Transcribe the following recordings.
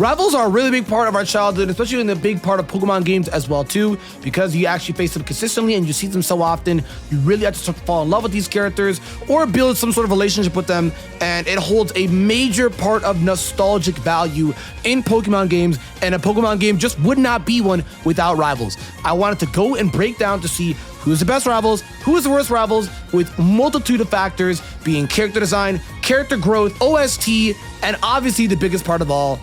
Rivals are a really big part of our childhood, especially in the big part of Pokemon games as well too, because you actually face them consistently and you see them so often. You really have to start to fall in love with these characters or build some sort of relationship with them, and it holds a major part of nostalgic value in Pokemon games, and a Pokemon game just would not be one without rivals. I wanted to go and break down to see who's the best rivals, who is the worst rivals, with multitude of factors being character design, character growth, OST, and obviously the biggest part of all,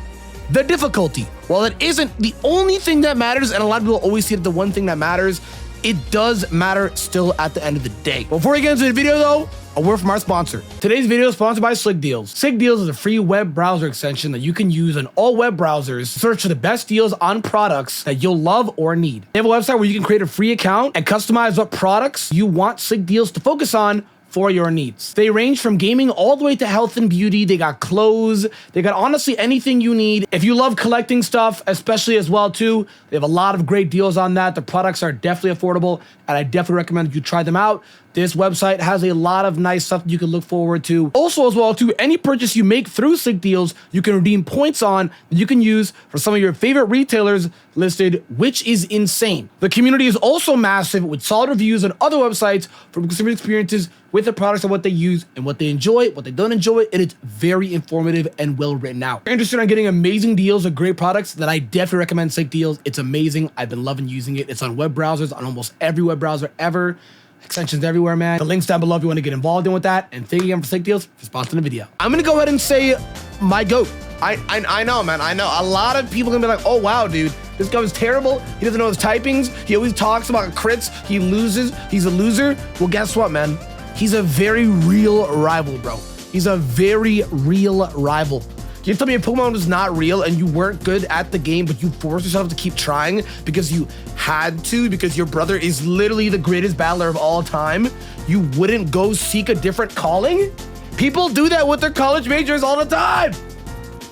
the difficulty. While it isn't the only thing that matters, and a lot of people always see it the one thing that matters, it does matter still at the end of the day. Before we get into the video though, a word from our sponsor. Today's video is sponsored by Slickdeals. Slickdeals is a free web browser extension that you can use on all web browsers. Search for the best deals on products that you'll love or need. They have a website where you can create a free account and customize what products you want Slickdeals to focus on for your needs. They range from gaming all the way to health and beauty. They got clothes. They got honestly anything you need. If you love collecting stuff, especially as well too, they have a lot of great deals on that. The products are definitely affordable, and I definitely recommend you try them out. This website has a lot of nice stuff you can look forward to. Also as well too, any purchase you make through Slickdeals, you can redeem points on that you can use for some of your favorite retailers listed, which is insane. The community is also massive with solid reviews on other websites from consumer experiences with the products and what they use and what they enjoy, what they don't enjoy, and it's very informative and well written out. If you're interested in getting amazing deals of great products, then I definitely recommend Slickdeals. It's amazing. I've been loving using it. It's on web browsers, on almost every web browser ever. Extensions everywhere, man. The link's down below if you want to get involved in with that. And thank you again for Slickdeals for sponsoring the video. I'm gonna go ahead and say my GOAT. I know, man. I know. A lot of people are gonna be like, oh wow, dude, this guy was terrible. He doesn't know his typings. He always talks about crits. He loses. He's a loser. Well, guess what, man? He's a very real rival, bro. He's a very real rival. You tell me if Pokemon was not real and you weren't good at the game, but you forced yourself to keep trying because you had to, because your brother is literally the greatest battler of all time, you wouldn't go seek a different calling? People do that with their college majors all the time.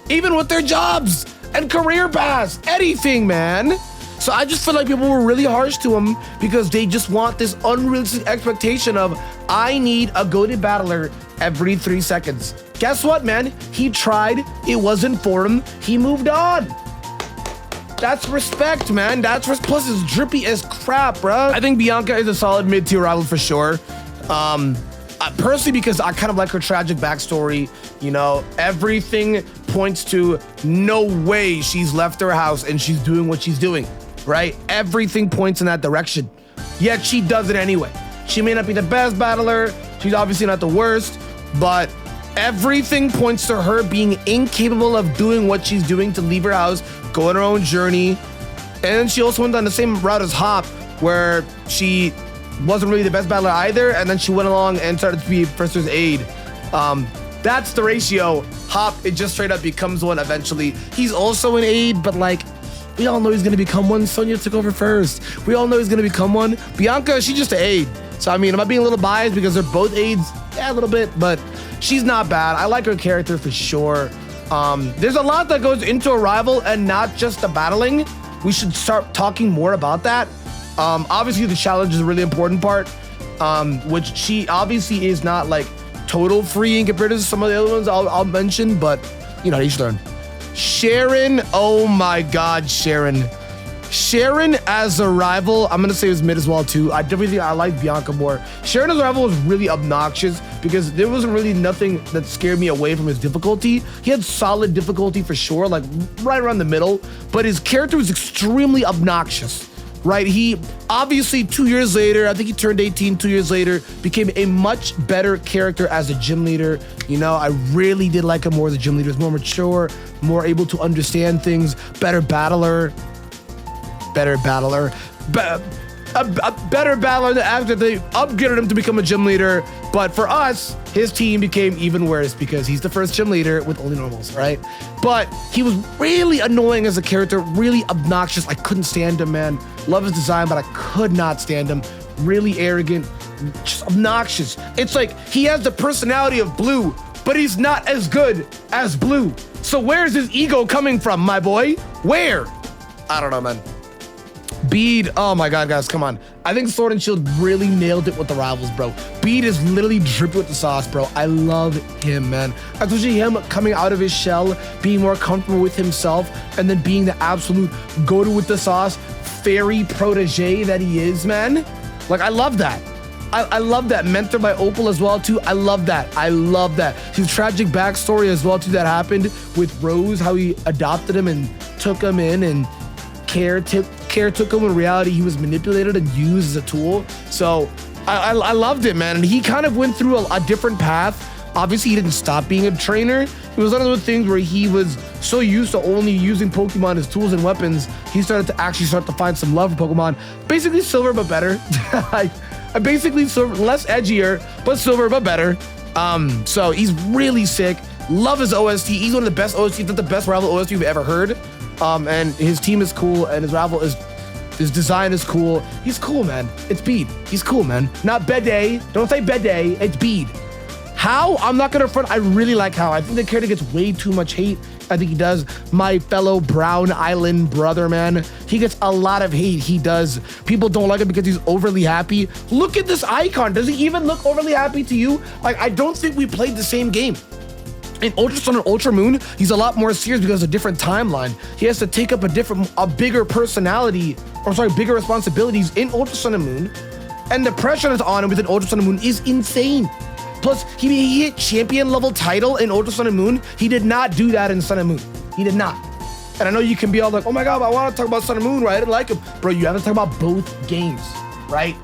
Even with their jobs and career paths, anything, man. So I just feel like people were really harsh to him because they just want this unrealistic expectation of, I need a goated battler every 3 seconds. Guess what, man? He tried. It wasn't for him. He moved on. That's respect, man. That's plus it's drippy as crap, bruh. I think Bianca is a solid mid-tier rival for sure. Personally, because I kind of like her tragic backstory. You know, everything points to no way she's left her house and she's doing what she's doing, right? Everything points in that direction. Yet she does it anyway. She may not be the best battler. She's obviously not the worst, but everything points to her being incapable of doing what she's doing to leave her house, go on her own journey. And she also went on the same route as Hop, where she wasn't really the best battler either, and then she went along and started to be Professor's aide. That's the ratio. Hop, it just straight up becomes one eventually. He's also an aide, but like, we all know he's gonna become one. Sonya took over first. We all know he's gonna become one. Bianca, she's just an aide. So I mean, am I being a little biased because they're both aides? Yeah, a little bit, but she's not bad. I like her character for sure. There's a lot that goes into a rival and not just the battling. We should start talking more about that. Obviously the challenge is a really important part, which she obviously is not like total free in compared to some of the other ones I'll mention, but you know, you should learn. Sharon, oh my God, Sharon. Sharon as a rival, I'm gonna say it was mid as well too. I definitely think I like Bianca more. Sharon as a rival was really obnoxious because there wasn't really nothing that scared me away from his difficulty. He had solid difficulty for sure, like right around the middle, but his character was extremely obnoxious, right? He obviously 2 years later, I think he turned 18 2 years later, became a much better character as a gym leader. You know, I really did like him more as a gym leader. He was more mature, more able to understand things, better battler. Better battler after they upgraded him to become a gym leader. But for us, his team became even worse because he's the first gym leader with only normals, right? But he was really annoying as a character, really obnoxious. I couldn't stand him, man. Love his design, but I could not stand him. Really arrogant, just obnoxious. It's like he has the personality of Blue, but he's not as good as Blue. So where's his ego coming from, my boy? Where? I don't know, man. Bede, oh my God, guys, come on. I think Sword and Shield really nailed it with the rivals, bro. Bede is literally dripping with the sauce, bro. I love him, man. Especially him coming out of his shell, being more comfortable with himself, and then being the absolute go-to with the sauce, fairy protege that he is, man. Like, I love that. I love that. Mentored by Opal as well, too. I love that. I love that. His tragic backstory as well, too, that happened with Rose, how he adopted him and took him in, and Care took him. In reality, he was manipulated and used as a tool. So I loved it, man. And he kind of went through a different path. Obviously, he didn't stop being a trainer. It was one of those things where he was so used to only using Pokemon as tools and weapons, he started to actually find some love for Pokemon. Basically Silver, but better. Basically Silver, less edgier, but Silver, but better. So he's really sick. Love his OST. He's one of the best OST, if not the best rival OST you've ever heard. And his team is cool, and his rival is, his design is cool. He's cool, man. It's Bede. He's cool, man. Not Bede. Don't say Bede. It's Bede. How? I'm not gonna front. I really like How. I think the character gets way too much hate. I think he does. My fellow Brown Island brother, man. He gets a lot of hate. He does. People don't like him because he's overly happy. Look at this icon. Does he even look overly happy to you? Like, I don't think we played the same game. In Ultra Sun and Ultra Moon, he's a lot more serious because of a different timeline. He has to take up a bigger personality, or sorry, bigger responsibilities in Ultra Sun and Moon. And the pressure that's on him within Ultra Sun and Moon is insane. Plus, he hit champion level title in Ultra Sun and Moon. He did not do that in Sun and Moon. He did not. And I know you can be all like, oh my God, I want to talk about Sun and Moon, right? I didn't like him. Bro, you have to talk about both games, right?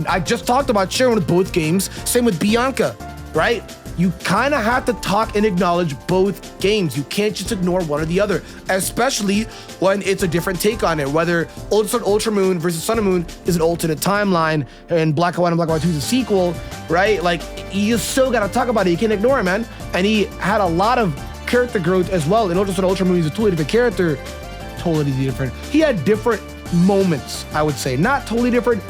I just talked about sharing with both games. Same with Bianca, right? You kind of have to talk and acknowledge both games. You can't just ignore one or the other, especially when it's a different take on it. Whether Ultra Sun, Ultra Moon versus Sun and Moon is an alternate timeline, and Black and White and Black and White 2 is a sequel, right? Like, you still got to talk about it. You can't ignore it, man. And he had a lot of character growth as well. In Ultra Sun, Ultra Moon, he's a totally different character. Totally different. He had different moments, I would say. Not totally different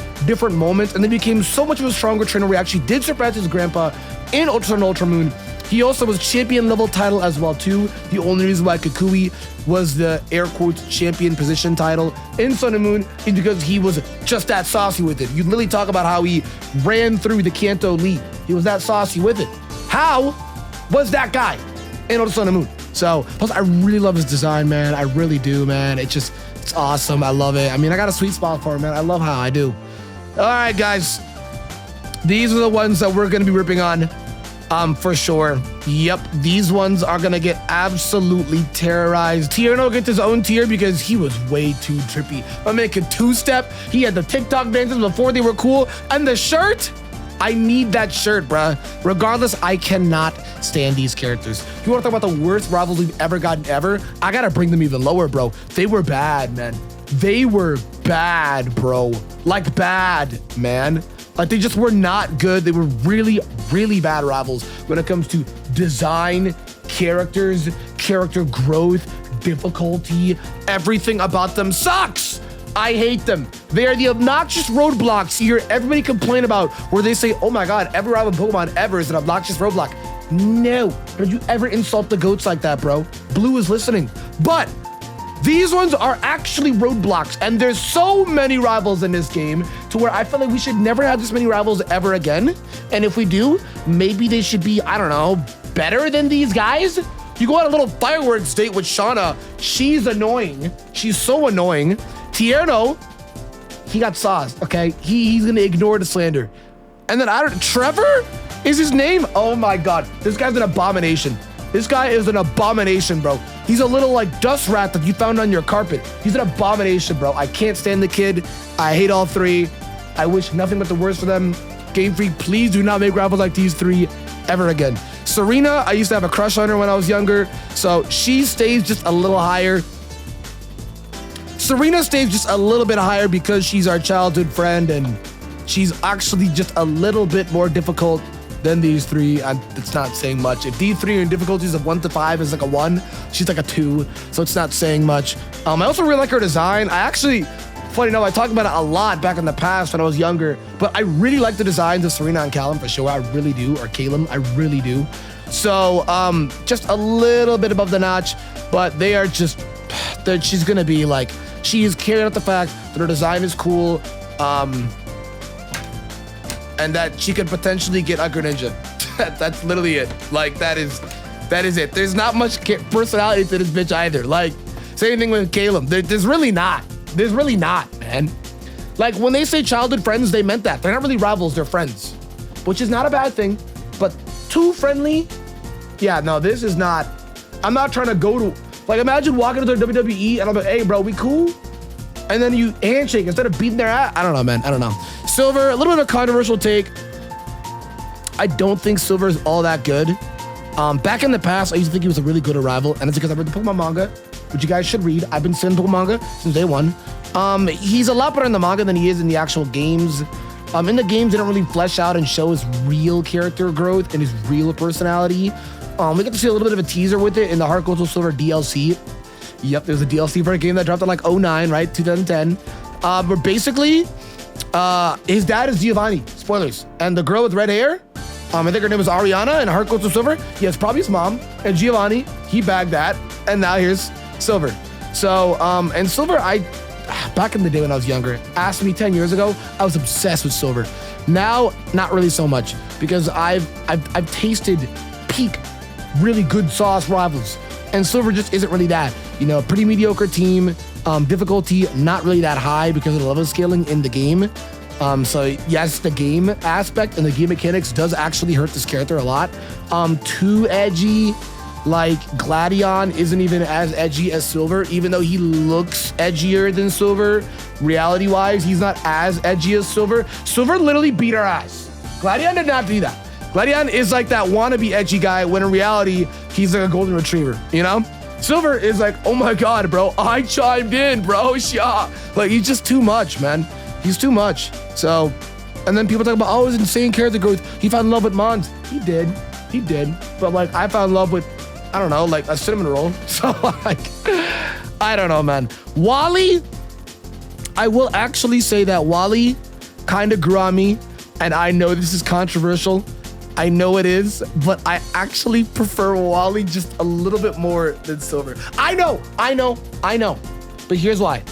moments. And then became so much of a stronger trainer where he actually did surpass his grandpa in Ultra Sun and Ultra Moon. He also was champion level title as well too. The only reason why Kukui was the air quotes champion position title in Sun and Moon is because he was just that saucy with it. You literally talk about how he ran through the Kanto lead. He was that saucy with it. How was that guy in Ultra Sun and Moon? So, plus I really love his design, man. I really do, man. It's awesome. I love it. I mean, I got a sweet spot for him, man. I love How. I do. All right, guys. These are the ones that we're going to be ripping on. For sure. Yep, these ones are gonna get absolutely terrorized. Tierno gets his own tier because he was way too trippy. My man could two-step. He had the TikTok dances before they were cool. And the shirt, I need that shirt, bruh. Regardless, I cannot stand these characters. You wanna talk about the worst rivals we've ever gotten ever? I gotta bring them even lower, bro. They were bad, man. They were bad, bro. Like bad, man. Like, they just were not good. They were really, really bad rivals when it comes to design, characters, character growth, difficulty. Everything about them sucks. I hate them. They are the obnoxious roadblocks you hear everybody complain about, where they say, oh my God, every rival Pokemon ever is an obnoxious roadblock. No, don't you ever insult the goats like that, bro. Blue is listening. But these ones are actually roadblocks, and there's so many rivals in this game to where I feel like we should never have this many rivals ever again. And if we do, maybe they should be, I don't know, better than these guys? You go on a little fireworks date with Shauna. She's annoying. She's so annoying. Tierno, he got sauce, okay? He's gonna ignore the slander. And then Trevor is his name? Oh my God, this guy's an abomination. This guy is an abomination, bro. He's a little like dust rat that you found on your carpet. He's an abomination, bro. I can't stand the kid. I hate all three. I wish nothing but the worst for them. Game Freak, please do not make rivals like these three ever again. Serena, I used to have a crush on her when I was younger, so she stays just a little higher. Serena stays just a little bit higher because she's our childhood friend, and she's actually just a little bit more difficult than these three. It's not saying much. If these three are in difficulties of 1 to 5 is like a 1, she's like a 2, so it's not saying much. I also really like her design. I actually, funny enough, I talked about it a lot back in the past when I was younger, but I really like the designs of Serena and Callum for sure. I really do, or Calum, I really do. So just a little bit above the notch, but they are just, she's gonna be like she is carrying out the fact that her design is cool, and that she could potentially get a Greninja. That's literally it. Like, that is it. There's not much personality to this bitch either. Like, same thing with Caleb. There's really not. There's really not, man. Like, when they say childhood friends, they meant that. They're not really rivals, they're friends. Which is not a bad thing, but too friendly? Yeah, no, this is not. I'm not trying to go to, like, imagine walking to the WWE and I'm like, hey, bro, we cool? And then you handshake instead of beating their ass. I don't know, man. I don't know. Silver, a little bit of a controversial take. I don't think Silver is all that good. Back in the past, I used to think he was a really good rival, and it's because I read the Pokemon manga, which you guys should read. I've been sending Pokemon manga since day one. He's a lot better in the manga than he is in the actual games. In the games, they don't really flesh out and show his real character growth and his real personality. We get to see a little bit of a teaser with it in the Heart Gold Soul Silver DLC. Yep, there's a DLC for a game that dropped in like 09, right? 2010. But basically, his dad is Giovanni. Spoilers. And the girl with red hair, I think her name was Ariana in Heart Gold Soul Silver. Yes, probably his mom. And Giovanni, he bagged that. And now here's Silver. So, and Silver, back in the day when I was younger, asked me 10 years ago, I was obsessed with Silver. Now, not really so much, because I've tasted peak, really good sauce rivals. And Silver just isn't really that. You know, pretty mediocre team, difficulty not really that high because of the level scaling in the game. So yes, the game aspect and the game mechanics does actually hurt this character a lot. Too edgy. Like, Gladion isn't even as edgy as Silver, even though he looks edgier than Silver. Reality-wise, he's not as edgy as Silver. Silver literally beat our ass. Gladion did not do that. Gladion is like that wannabe edgy guy when in reality, he's like a golden retriever, you know? Silver is like, oh my God, bro, I chimed in, bro, yeah. Like, he's just too much, man. He's too much. So, and then people talk about, oh, his insane character growth. He fell in love with Mons. He did. But like, I fell in love with, I don't know, like a cinnamon roll. So like, I don't know, man. Wally, I will actually say that Wally kind of grew on me. And I know this is controversial. I know it is, but I actually prefer Wally just a little bit more than Silver. I know. But here's why.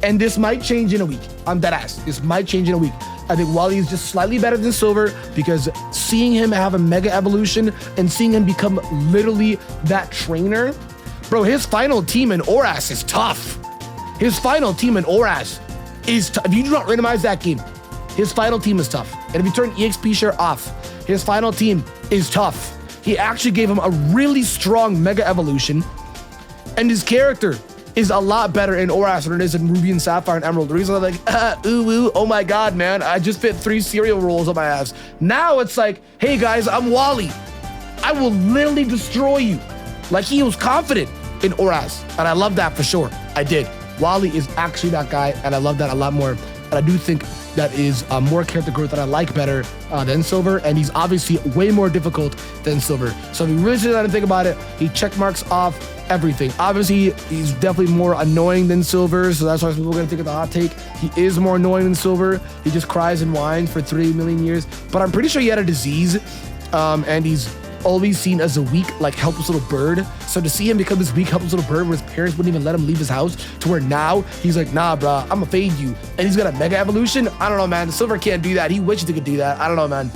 And this might change in a week. I'm dead ass. This might change in a week. I think Wally is just slightly better than Silver because seeing him have a mega evolution and seeing him become literally that trainer, bro, his final team in Oras is tough. If you do not randomize that game, his final team is tough. And if you turn EXP share off, his final team is tough. He actually gave him a really strong mega evolution, and his character is a lot better in Oras than it is in Ruby and Sapphire and Emerald. The reason I'm like, oh my God, man, I just fit 3 cereal rolls on my ass. Now it's like, hey guys, I'm Wally. I will literally destroy you. Like, he was confident in Oras, and I love that for sure. I did. Wally is actually that guy, and I love that a lot more. And I do think that is more character growth that I like better than Silver, and he's obviously way more difficult than Silver. So if you really sit down and think about it, he check marks off everything. Obviously, he's definitely more annoying than Silver, so that's why people are gonna think of the hot take. He is more annoying than Silver. He just cries and whines for 3 million years, but I'm pretty sure he had a disease, and he's always seen as a weak, like, helpless little bird. So to see him become this weak, helpless little bird where his parents wouldn't even let him leave his house, to where now he's like, nah, bro, I'm gonna fade you. And he's got a mega evolution. I don't know, man. Silver can't do that. He wishes he could do that. I don't know, man.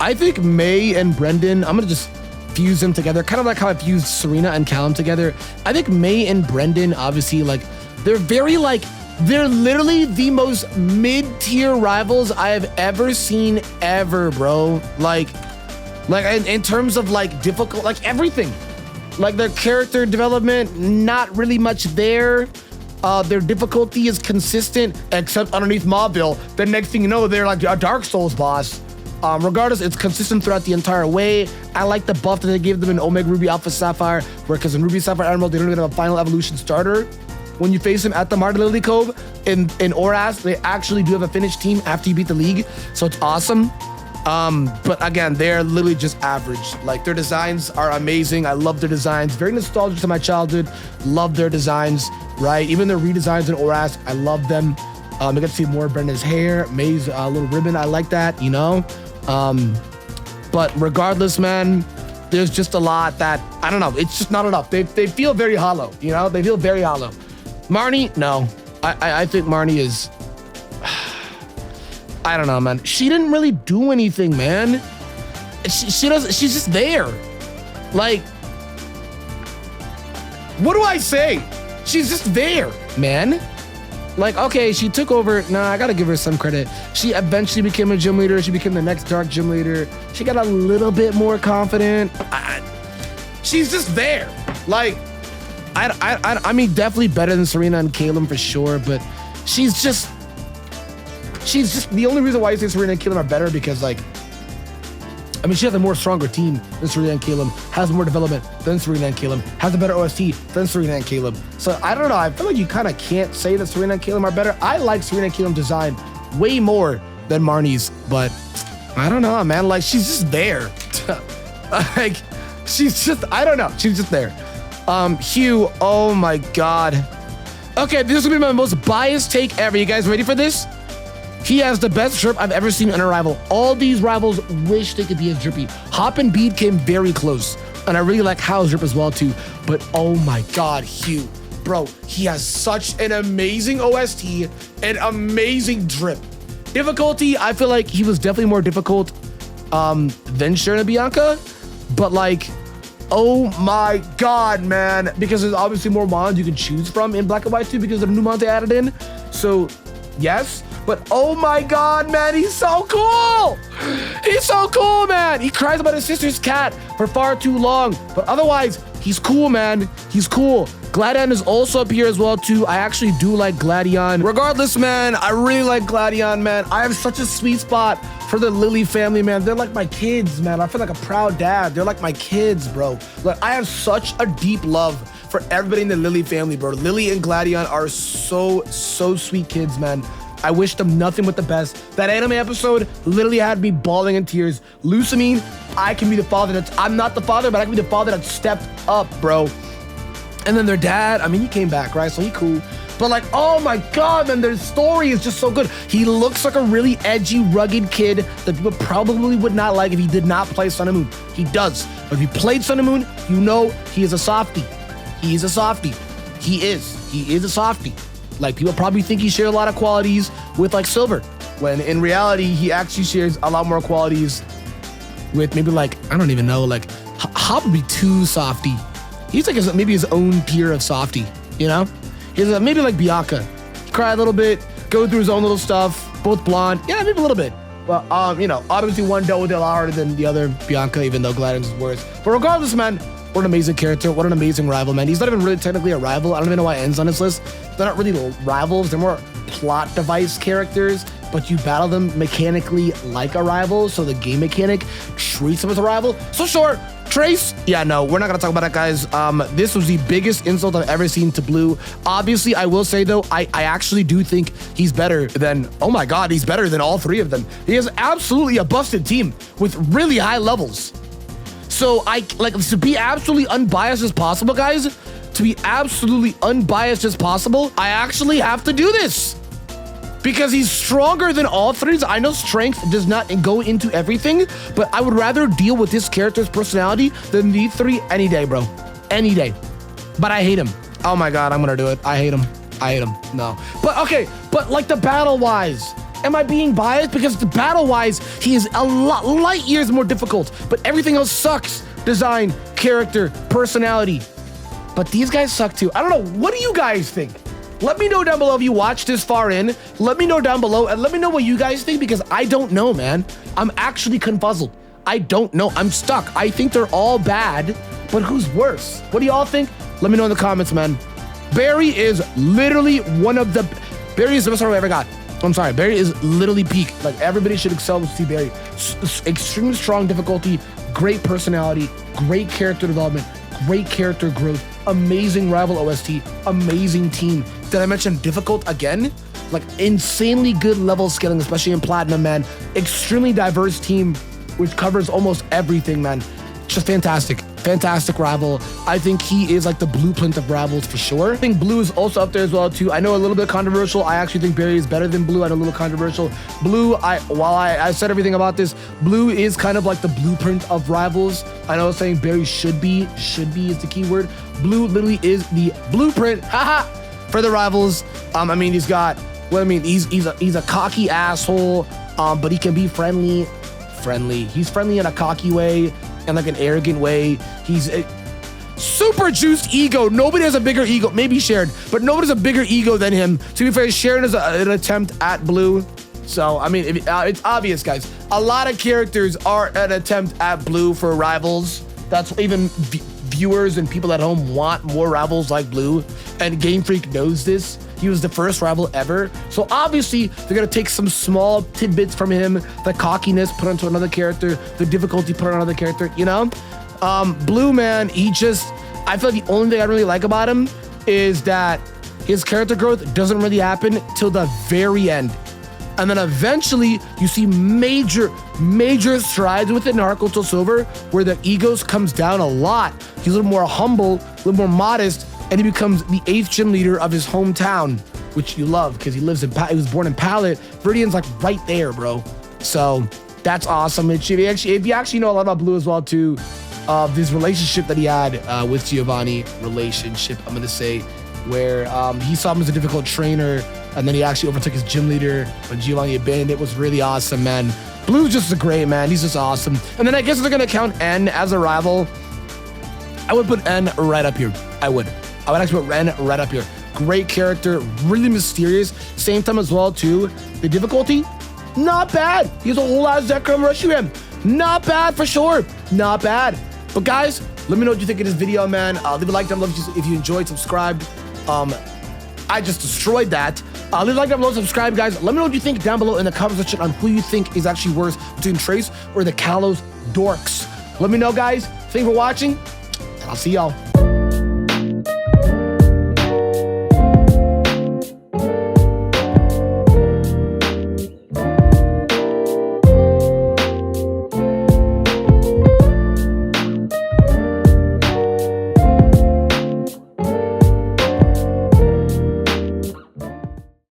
I think May and Brendan, I'm gonna just fuse them together, kind of like how I fused Serena and Callum together. I think May and Brendan, obviously, like, they're very, like, they're literally the most mid-tier rivals I have ever seen ever, bro. Like in terms of like difficult, like everything. Like their character development, not really much there. Their difficulty is consistent, except underneath Mobile. The next thing you know, they're like a Dark Souls boss. Regardless, it's consistent throughout the entire way. I like the buff that they gave them in Omega Ruby Alpha Sapphire, where because in Ruby Sapphire Emerald, they don't even have a final evolution starter. When you face him at the Martyr Lily Cove in Oras, they actually do have a finished team after you beat the league, so it's awesome. But again, they're literally just average. Like, their designs are amazing. I love their designs. Very nostalgic to my childhood. Love their designs, right? Even their redesigns in Oras, I love them. I get to see more of Brenda's hair, May's little ribbon. I like that, you know? But regardless, man, there's just a lot that, I don't know, it's just not enough. They feel very hollow, you know? They feel very hollow. Marnie, no. I think Marnie is, I don't know, man. She didn't really do anything, man. She doesn't, she's just there. Like, what do I say? She's just there, man. Like, okay, she took over. Nah, I gotta give her some credit. She eventually became a gym leader. She became the next dark gym leader. She got a little bit more confident. She's just there. Like, I mean, definitely better than Serena and Caleb for sure, but she's just the only reason why I say Serena and Caleb are better because, like, I mean, she has a more stronger team than Serena and Caleb, has more development than Serena and Caleb, has a better OST than Serena and Caleb. So I don't know. I feel like you kind of can't say that Serena and Caleb are better. I like Serena and Caleb's design way more than Marnie's, but I don't know, man. Like, she's just there. Like, she's just, I don't know. She's just there. Hugh, oh my God. Okay, this is gonna be my most biased take ever. You guys ready for this? He has the best drip I've ever seen in a rival. All these rivals wish they could be as drippy. Hop and Bead came very close. And I really like Hal's drip as well too. But oh my God, Hugh. Bro, he has such an amazing OST and amazing drip. Difficulty, I feel like he was definitely more difficult than Sharon and Bianca. But like, oh my God, man. Because there's obviously more mons you can choose from in Black and White 2 because of the new mon they added in. So yes. But oh my God, man, he's so cool. He's so cool, man. He cries about his sister's cat for far too long. But otherwise, he's cool, man. He's cool. Gladion is also up here as well, too. I actually do like Gladion. Regardless, man, I really like Gladion, man. I have such a sweet spot for the Lily family, man. They're like my kids, man. I feel like a proud dad. They're like my kids, bro. Like, I have such a deep love for everybody in the Lily family, bro. Lily and Gladion are so sweet kids, man. I wish them nothing but the best. That anime episode literally had me bawling in tears. Lusamine, I can be the father that's, I'm not the father, but I can be the father that stepped up, bro. And then their dad, I mean, he came back, right? So he cool. But like, oh my God, man, their story is just so good. He looks like a really edgy, rugged kid that people probably would not like if he did not play Sun and Moon. He does. But if he played Sun and Moon, you know he is a softie. He is a softie. He is a softie. Like, people probably think he shares a lot of qualities with like Silver, when in reality, he actually shares a lot more qualities with maybe like, I don't even know, like Hop would be too softy. He's like maybe his own tier of softy, you know? He's maybe like Bianca. Cry a little bit, go through his own little stuff, both blonde. Yeah, maybe a little bit. But, you know, obviously one dealt with it a lot harder than the other, Bianca, even though Gladion's is worse. But regardless, man, what an amazing character. What an amazing rival, man. He's not even really technically a rival. I don't even know why it ends on this list. They're not really rivals. They're more plot device characters, but you battle them mechanically like a rival. So the game mechanic treats them as a rival. So sure, Trace. Yeah, no, we're not going to talk about that, guys. This was the biggest insult I've ever seen to Blue. Obviously, I will say, though, I actually do think he's better than, oh my God, he's better than all three of them. He has absolutely a busted team with really high levels. So to be absolutely unbiased as possible, guys, to be absolutely unbiased as possible, I actually have to do this because he's stronger than all three. I know strength does not go into everything, but I would rather deal with this character's personality than these three any day, bro. Any day. But I hate him. Oh my God, I'm gonna do it. I hate him. I hate him. No. But okay, but like the battle-wise, am I being biased? Because the battle-wise, he is a lot, light years more difficult, but everything else sucks. Design, character, personality. But these guys suck too. I don't know. What do you guys think? Let me know down below if you watched this far in. Let me know down below and let me know what you guys think because I don't know, man. I'm actually confuzzled. I don't know. I'm stuck. I think they're all bad, but who's worse? What do y'all think? Let me know in the comments, man. Barry is literally Barry is the best one I ever got. I'm sorry, Barry is literally peak. Like, everybody should excel to see Barry. Extremely strong difficulty, great personality, great character development, great character growth, amazing rival OST, amazing team. Did I mention difficult again? Like, insanely good level scaling, especially in Platinum, man. Extremely diverse team, which covers almost everything, man. Just fantastic. fantastic rival. I think he is like the blueprint of rivals for sure. I think Blue is also up there as well too. I know a little bit controversial. I actually think Barry is better than Blue. I know a little controversial. Blue, while I said everything about this, Blue is kind of like the blueprint of rivals. I know saying Barry should be is the key word. Blue literally is the blueprint, haha, for the rivals. I mean, he's got, well, I mean, he's a cocky asshole, but he can be friendly. He's friendly in a cocky way and like an arrogant way. He's a super juiced ego. Nobody has a bigger ego, maybe Sharon, but nobody's a bigger ego than him. To be fair, Sharon is an attempt at Blue. So, I mean, it's obvious, guys. A lot of characters are an attempt at Blue for rivals. That's even viewers and people at home want more rivals like Blue. And Game Freak knows this. He was the first rival ever. So obviously, they're going to take some small tidbits from him. The cockiness put onto another character. The difficulty put on another character, you know? Blue, man, I feel like the only thing I really like about him is that his character growth doesn't really happen till the very end. And then eventually, you see major strides within Heart Gold Soul Silver where the egos comes down a lot. He's a little more humble, a little more modest, and he becomes the 8th gym leader of his hometown, which you love because he was born in Pallet. Viridian's like right there, bro. So that's awesome. If you actually know a lot about Blue as well too, this relationship that he had with Giovanni, I'm gonna say, where he saw him as a difficult trainer, and then he actually overtook his gym leader when Giovanni abandoned it. Was really awesome, man. Blue's just a great man. He's just awesome. And then I guess if they're gonna count N as a rival, I would put N right up here. I would actually put N right up here. Great character, really mysterious. Same time as well too. The difficulty, not bad. He has a whole lot of Zekrom Reshiram. Not bad for sure. Not bad. But guys, let me know what you think of this video, man. Leave a like down below if you enjoyed, subscribed. I just destroyed that. Leave a like down below, subscribe, guys. Let me know what you think down below in the comment section on who you think is actually worse between Trace or the Kalos Dorks. Let me know, guys. Thank you for watching, and I'll see y'all.